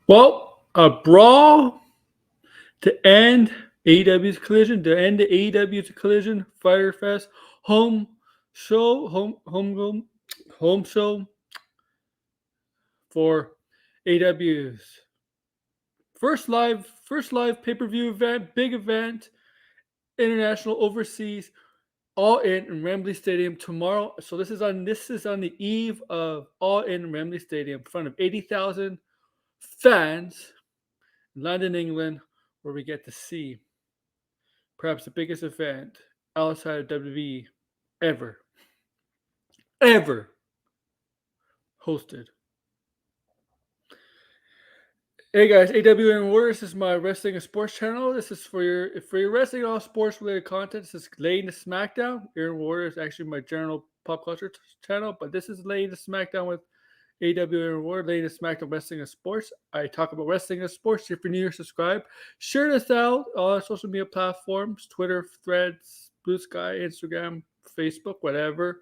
Well, a brawl to end AEW's Collision, to end the AEW's Collision Fire Fest home show, home show for AEW's first live pay-per-view event, big event, international overseas, all in Wembley Stadium tomorrow. So this is on the eve of All in Wembley Stadium in front of 80,000 fans in London, England, where we get to see perhaps the biggest event outside of WWE ever hosted. Hey guys, AEW and Warriors is my wrestling and sports channel. This is for your wrestling and all sports related content. This is Laying the Smackdown. Aaron Warrior is actually my general pop culture channel, but this is Laying the Smackdown with AEW and Warrior, Laying the Smackdown wrestling and sports. I talk about wrestling and sports. If you're new, subscribe. Share this out on social media platforms: Twitter, Threads, Blue Sky, Instagram, Facebook, whatever.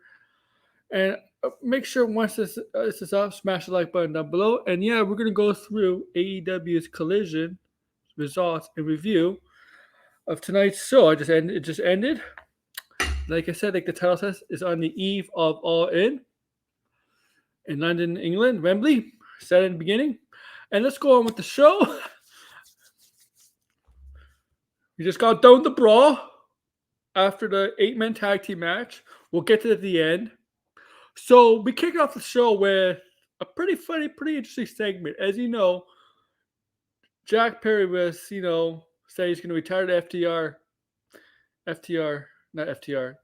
And make sure once this is up, smash the like button down below. And yeah, we're gonna go through AEW's Collision results and review of tonight's show. It just ended. Like I said, like the title says, is on the eve of All in London, England, Wembley. Said in the beginning. And let's go on with the show. We just got done with the brawl after the 8-man tag team match. We'll get to the end. So we kicked off the show with a pretty funny, pretty interesting segment. As you know, Jack Perry was, said he's going to retire the the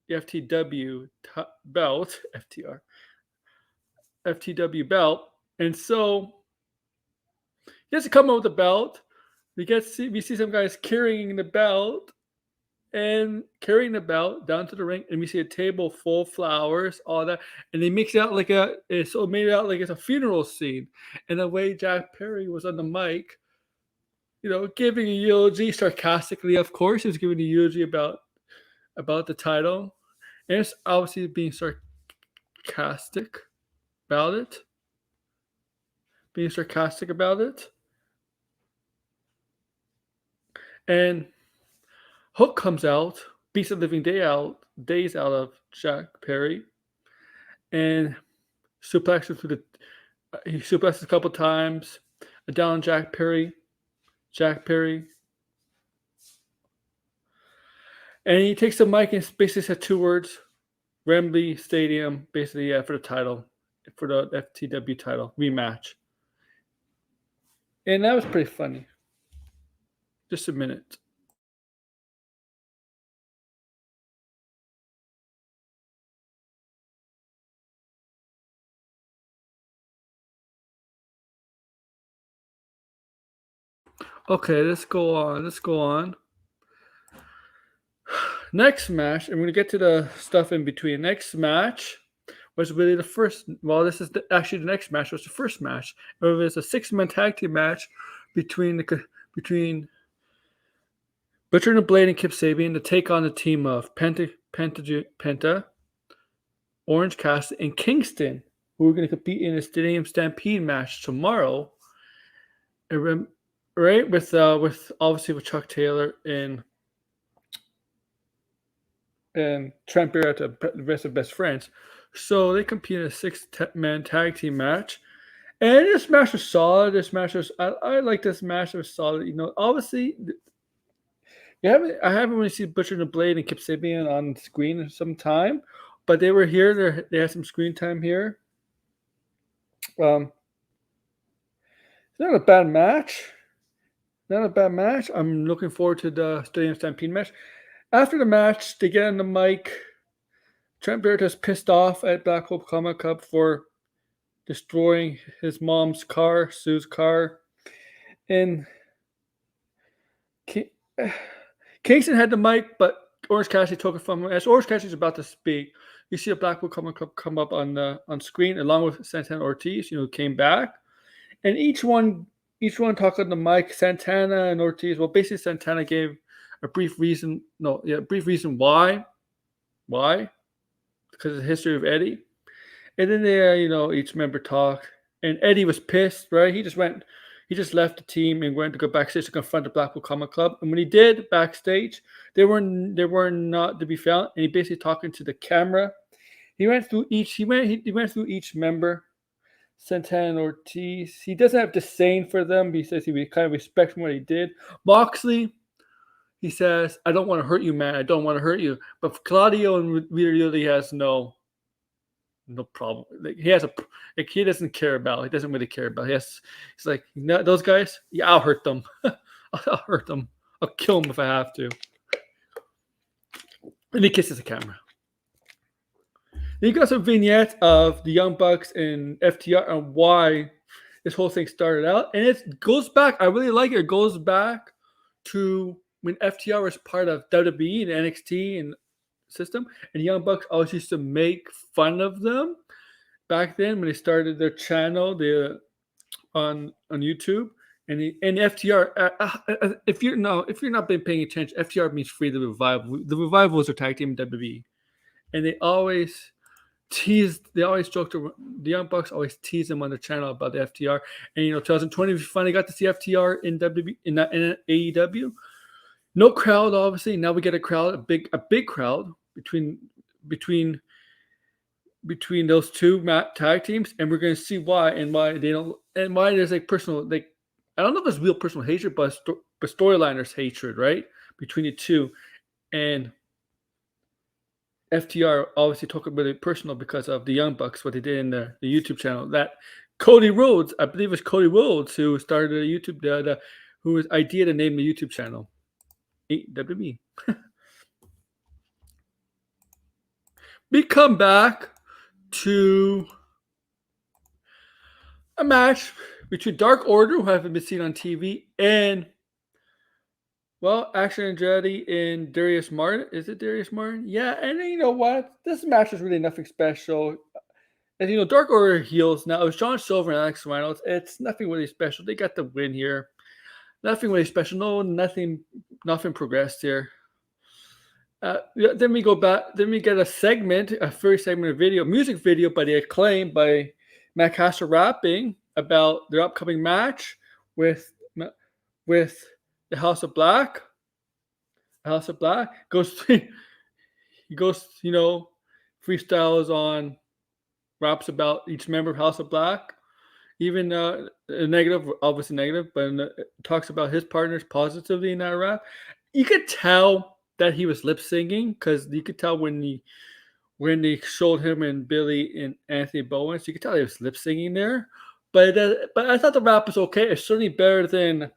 FTW belt, FTW belt. And so he has to come up with the belt. We see some guys carrying the belt down to the ring, and we see a table full of flowers, all that, and they mix it out like it's a funeral scene. And the way Jack Perry was on the mic, giving a eulogy sarcastically, of course, he was giving a eulogy about the title, and it's obviously being sarcastic about it, and Hook comes out, beats the living days out of Jack Perry, and suplexes he suplexes a couple times, down Jack Perry, and he takes the mic and basically said 2 words: Wembley Stadium, basically, for the title, for the FTW title rematch, and that was pretty funny. Just a minute. Okay, let's go on. Next match, and we're going to get to the stuff in between. Next match was really the first. Well, this is actually the next match was the first match. It was a 6-man tag team match between Butcher and the Blade and Kip Sabian to take on the team of Penta, Orange Cassidy, and Kingston, who are going to compete in a Stadium Stampede match tomorrow. Right, with obviously with Chuck Taylor and Trent Barrett, the rest of best friends. So they compete in a 6-man tag team match. And this match was solid. I like this match. It was solid. Obviously, I haven't really seen Butcher and the Blade and Kip Sabian on screen in some time, but they were here. They had some screen time here. It's not a bad match. I'm looking forward to the Stadium Stampede match. After the match, they get on the mic. Trent Barrett is pissed off at Black Hope Comic Cup for destroying his mom's car, Sue's car. And Kingston had the mic, but Orange Cassidy took it from him. As Orange Cassidy is about to speak, you see a Blackpool Comic Club come up on screen along with Santana Ortiz, came back. And each one talked on the mic. Santana and Ortiz. Well, basically Santana gave a brief reason why. Why? Because of the history of Eddie. And then they, each member talked. And Eddie was pissed, right? He he just left the team and went to go backstage to confront the Blackpool Comic Club. And when he did backstage, they were not to be found. And he basically talking to the camera. He went through each. He went through each member. Santana and Ortiz. He doesn't have disdain for them. He says he kind of respects what he did. Moxley, he says, "I don't want to hurt you, man. I don't want to hurt you." But Claudio really has no problem. Like he has he doesn't care about. He doesn't really care about. He's like, those guys. Yeah, I'll hurt them. I'll hurt them. I'll kill them if I have to. And he kisses the camera. You got some vignettes of the Young Bucks and FTR and why this whole thing started out. And it goes back, I really like it. It goes back to when FTR was part of WWE and NXT and system. And the Young Bucks always used to make fun of them back then when they started their channel on YouTube. And FTR, if you're not been paying attention, FTR means Free the Revival. The Revival was a tag team in WWE. And they always joked, the Young Bucks always tease them on their channel about the FTR. And 2020 we finally got to see FTR in WWE in AEW. No crowd, obviously. Now we get a crowd, a big crowd between those two tag teams, and we're going to see why they don't, and why there's like personal, like I don't know if it's real personal hatred, but storyliners hatred, right, between the two. And FTR obviously took it really personal because of the Young Bucks, what they did in the YouTube channel. That Cody Rhodes, I believe it's Cody Rhodes who started a YouTube, who was idea to name the YouTube channel AEW. We come back to a match between Dark Order, who haven't been seen on TV, and Action Andretti and Darius Martin. Is it Darius Martin? Yeah, and you know what? This match is really nothing special. And Dark Order heels now. It was John Silver and Alex Reynolds. It's nothing really special. They got the win here. Nothing really special. No, nothing progressed here. Then we go back. Then we get a first segment of music video by the Acclaim by Matt Castle rapping about their upcoming match with the House of Black. House of Black he goes, freestyles on raps about each member of House of Black, even negative, obviously negative, but talks about his partners positively in that rap. You could tell that he was lip singing because you could tell when they showed him and Billy and Anthony Bowen, so you could tell he was lip singing there. But I thought the rap was okay. It's certainly better than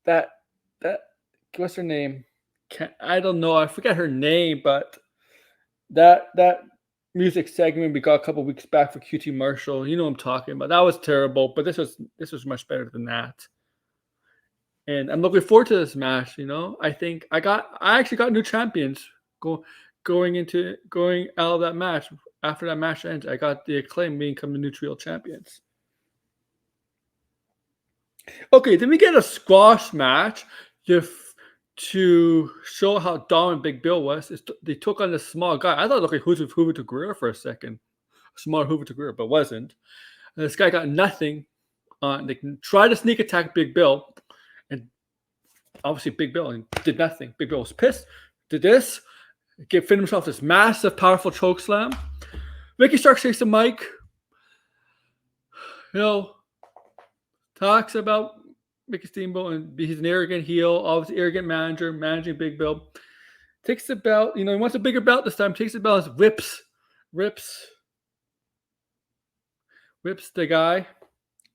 that what's her name? I don't know. I forget her name, but that music segment we got a couple weeks back for QT Marshall. You know what I'm talking about. That was terrible, but this was much better than that. And I'm looking forward to this match. I think I actually got new champions going out of that match. After that match ends, I got the Acclaim become the new trio champions. Okay, then we get a squash match to show how dominant Big Bill was. They took on this small guy. I thought it looked like Juventud Guerrero for a second. Small Juventud Guerrero, but wasn't. And this guy got nothing. They can try to sneak attack Big Bill. And obviously Big Bill did nothing. Big Bill was pissed. Did this. Fit himself this massive, powerful choke slam. Ricky Starks takes the mic. Talks about Ricky Steamboat and he's an arrogant heel, obviously arrogant manager, managing Big Bill. Takes the belt, he wants a bigger belt this time. Takes the belt, rips the guy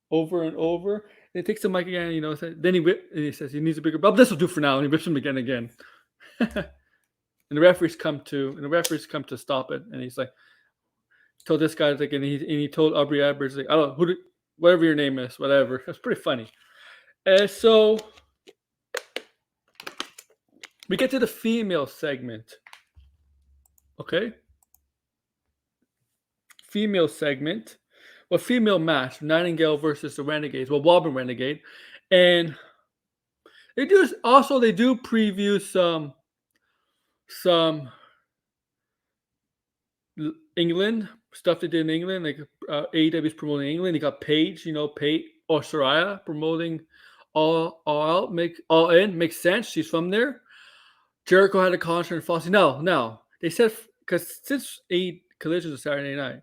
over and over. And he takes the mic again, then he says he needs a bigger belt. This will do for now, and he whips him again. And the referees come to stop it, and he's like, told this guy like, and he told Aubrey Edwards like, I don't know whatever your name is, whatever. It's pretty funny. And so we get to the female segment. Okay. Female segment. Well, female match. Nightingale versus the Renegades. Well, Wobbin Renegade. And they do preview some England stuff they did in England, like AEW's promoting England. They got Paige, or Soraya promoting all out, make all in, makes sense. She's from there. Jericho had a concert in Fossey. No. They said because since 8 Collisions was Saturday night,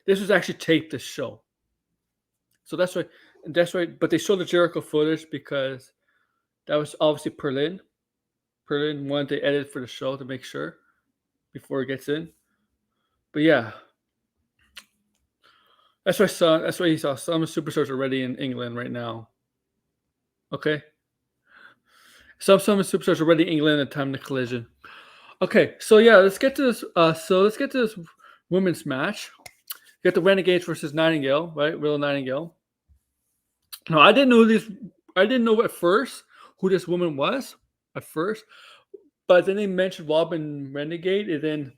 this was actually taped this show. So that's why but they showed the Jericho footage because that was obviously Perlin. Perlin wanted to edit for the show to make sure before it gets in. But yeah. That's why he saw some superstars already in England right now. Okay. Some superstars already in England at the time of the Collision. Okay, so yeah, let's get to this. Let's get to this women's match. You got the Renegades versus Nightingale, right? Willow Nightingale. No, I didn't know at first who this woman was at first, but then they mentioned Robin Renegade, and then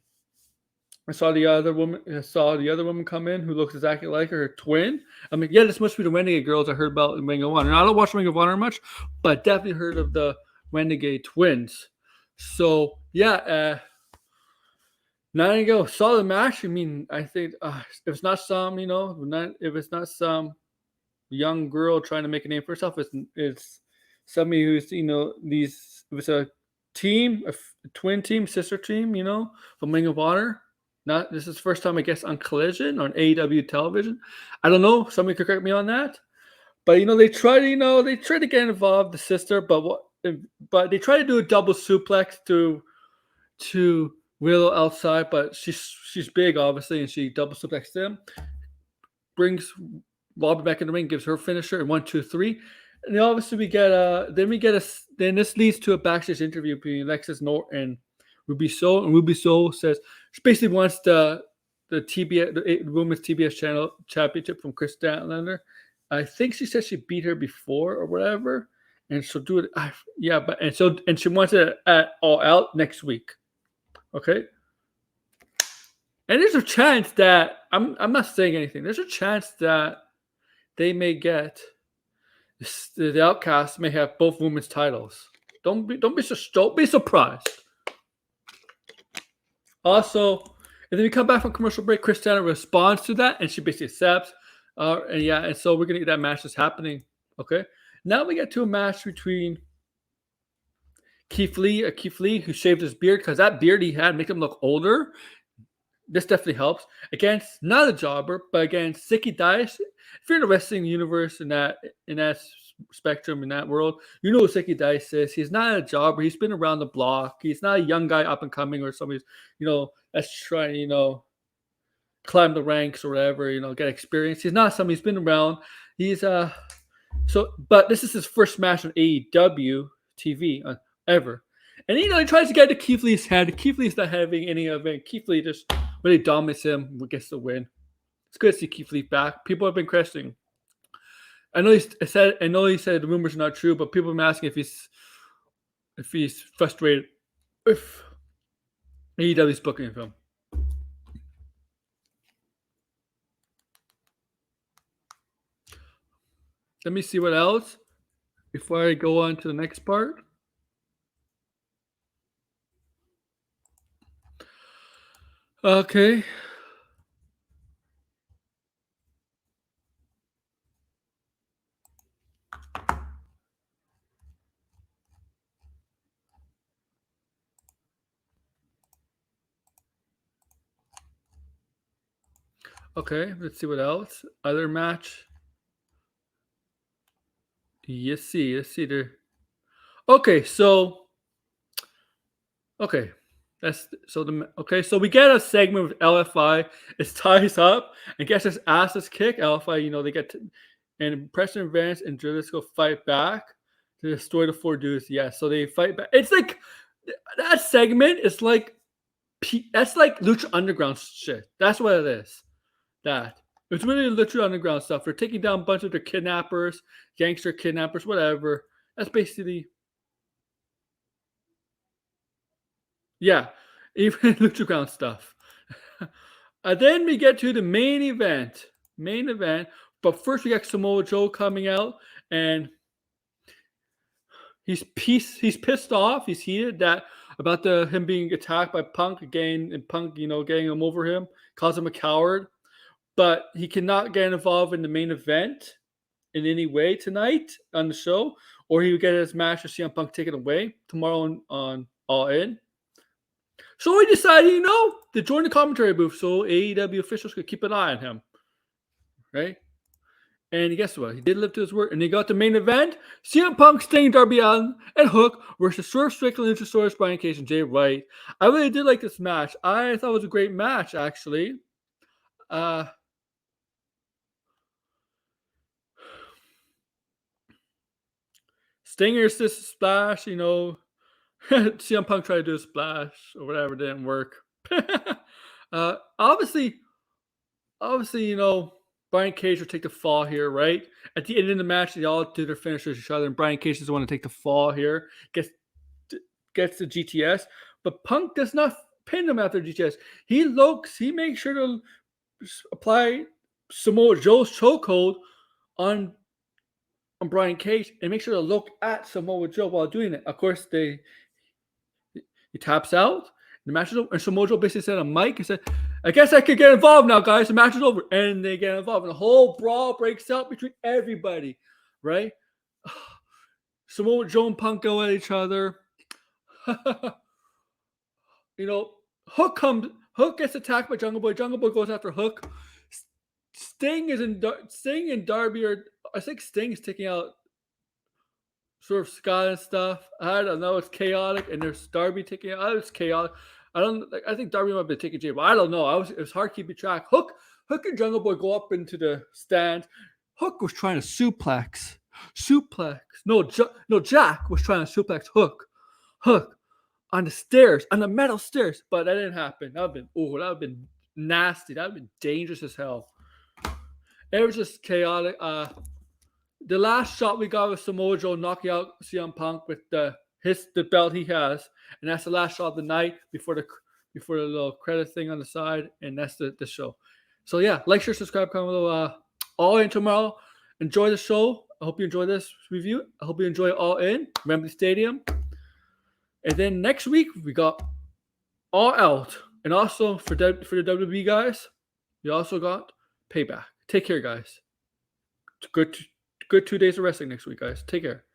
I saw the other woman come in who looks exactly like her twin. I mean, yeah, this must be the Renegade girls I heard about in Ring of Honor. Now, I don't watch Ring of Honor much, but definitely heard of the Renegade twins. So yeah, Nightingale saw the match. I mean, I think if it's not some, if it's not some young girl trying to make a name for herself, it's somebody who's if it's a team, a twin team, sister team, from Ring of Honor. This is the first time I guess on Collision on AEW television. I don't know. Somebody could correct me on that. But they try to get involved, the sister, but they try to do a double suplex to Willow outside, but she's big obviously, and she double suplexes him, brings Robin back in the ring, gives her finisher, and 1, 2, 3. And then obviously then this leads to a backstage interview between Alexis Norton and Ruby Soho, and Ruby Soho says she basically wants the women's TBS channel championship from Chris Statlander. I think she said she beat her before or whatever, and she'll do it. And she wants it at All Out next week. Okay, and there's a chance that I'm not saying anything. There's a chance that they may get the Outcasts may have both women's titles. Don't be surprised. Also, and then we come back from commercial break. Chris Tanner responds to that, and she basically accepts. And so we're gonna get that match that's happening. Okay, now we get to a match between Keith Lee, who shaved his beard because that beard he had made him look older. This definitely helps against not a jobber, but against Zicky Dice. If you're in the wrestling universe in that spectrum, in that world, you know what Zicky Dice is. He's not a jobber. He's been around the block. He's not a young guy up and coming or somebody that's trying climb the ranks or whatever, get experience. He's not somebody who's been around. He's but this is his first match on AEW TV ever. And he tries to get to Keith Lee's head. Keith Lee's not having any of it. Keith Lee just really dominates him, gets the win. It's good to see Keith Lee back. People have been questioning. I know he said the rumors are not true, but people have been asking if he's frustrated with AEW's booking of him. Let me see what else before I go on to the next part. Okay. Okay, let's see what else. Other match. Let's see there. Okay, so so we get a segment with LFI. It ties up and gets his asses kicked. LFI, they get and Preston Vance and Jalisco fight back to destroy the four dudes. Yeah, so they fight back. It's like that segment is that's like Lucha Underground shit. That's what it is. That it's really Lucha Underground stuff. They're taking down a bunch of their kidnappers, gangster kidnappers, whatever. That's basically. Yeah, even Lucha Ground stuff. Then we get to the main event. But first we got Samoa Joe coming out, and he's pissed off. He's heated about him being attacked by Punk again, and Punk, getting him over him, calls him a coward. But he cannot get involved in the main event, in any way tonight on the show, or he would get his match with CM Punk taken away tomorrow on All In. So he decided, to join the commentary booth so AEW officials could keep an eye on him. Right? And guess what? He did live to his word, and he got the main event: CM Punk, Sting, Darby Allin, and Hook versus Swerve Strickland, Luchasaurus, Brian Cage, and Jay White. I really did like this match. I thought it was a great match, actually. Stinger's this splash, CM Punk tried to do a splash or whatever, didn't work. Obviously, Brian Cage will take the fall here, right? At the end of the match, they all do their finishers each other, and Brian Cage doesn't want to take the fall here. Gets the GTS, but Punk does not pin him after GTS. He makes sure to apply Samoa Joe's chokehold on Brian Cage and make sure to look at Samoa Joe while doing it. Of course, he taps out. The match is over, and Samoa Joe basically said on mic, he said, "I guess I could get involved now, guys. The match is over." And they get involved. And the whole brawl breaks out between everybody, right? Samoa Joe and Punk go at each other. Hook gets attacked by Jungle Boy. Jungle Boy goes after Hook. Sting and Darby are, I think Sting is taking out sort of Scott and stuff. I don't know. It's chaotic, and there's Darby taking out. It's chaotic. I think Darby might be taking Jay, but I don't know. It was hard keeping track. Hook and Jungle Boy go up into the stand. Hook was trying to suplex. No, Jack was trying to suplex Hook on the stairs, on the metal stairs, but that didn't happen. That would have been nasty. That would have been dangerous as hell. It was just chaotic. The last shot we got was Samoa Joe knocking out CM Punk with the belt he has, and that's the last shot of the night before the little credit thing on the side, and that's the show. So yeah, like, share, subscribe, comment. All In tomorrow. Enjoy the show. I hope you enjoy this review. I hope you enjoy All In. Remember the Stadium. And then next week we got All Out, and also for the WWE guys, we also got Payback. Take care, guys. Good 2 days of wrestling next week, guys. Take care.